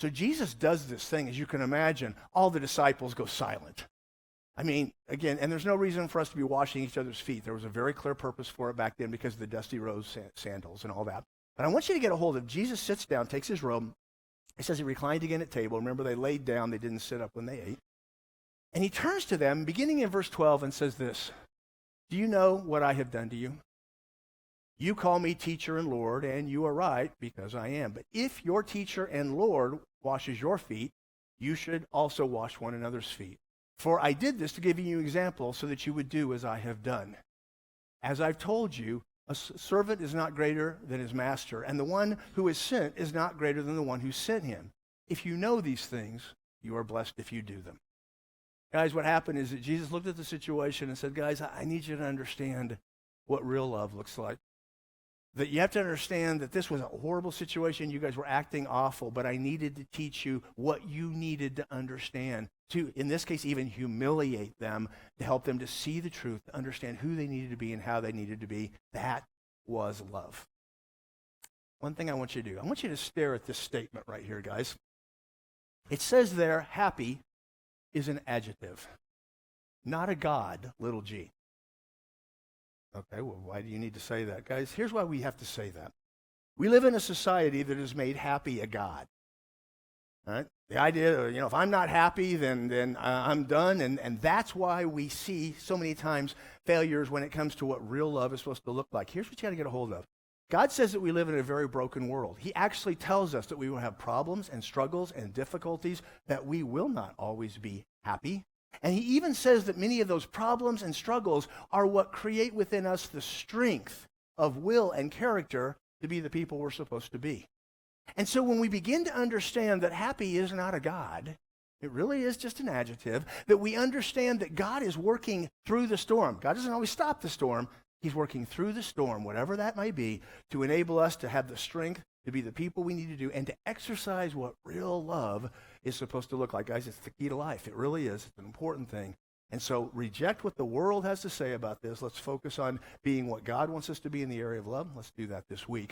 So Jesus does this thing, as you can imagine, all the disciples go silent. I mean, again, and there's no reason for us to be washing each other's feet. There was a very clear purpose for it back then because of the dusty rose sandals and all that. But I want you to get a hold of Jesus sits down, takes his robe. It says he reclined again at table. Remember, they laid down. They didn't sit up when they ate. And he turns to them, beginning in verse 12, and says this, "Do you know what I have done to you? You call me teacher and Lord, and you are right, because I am. But if your teacher and Lord washes your feet, you should also wash one another's feet. For I did this to give you an example so that you would do as I have done. As I've told you, a servant is not greater than his master, and the one who is sent is not greater than the one who sent him. If you know these things, you are blessed if you do them." Guys, what happened is that Jesus looked at the situation and said, guys, I need you to understand what real love looks like. That you have to understand that this was a horrible situation. You guys were acting awful, but I needed to teach you what you needed to understand, to, in this case, even humiliate them, to help them to see the truth, to understand who they needed to be and how they needed to be. That was love. One thing I want you to do, I want you to stare at this statement right here, guys. It says there, happy is an adjective, not a God, little g. Okay, well, why do you need to say that? Guys, here's why we have to say that. We live in a society that has made happy a God. All right? The idea, if I'm not happy, then I'm done. And that's why we see so many times failures when it comes to what real love is supposed to look like. Here's what you got to get a hold of. God says that we live in a very broken world. He actually tells us that we will have problems and struggles and difficulties, that we will not always be happy. And he even says that many of those problems and struggles are what create within us the strength of will and character to be the people we're supposed to be. And so when we begin to understand that happy is not a God, it really is just an adjective, that we understand that God is working through the storm. God doesn't always stop the storm. He's working through the storm, whatever that may be, to enable us to have the strength to be the people we need to do and to exercise what real love is supposed to look like. Guys, it's the key to life. It really is. It's an important thing. And so reject what the world has to say about this. Let's focus on being what God wants us to be in the area of love. Let's do that this week.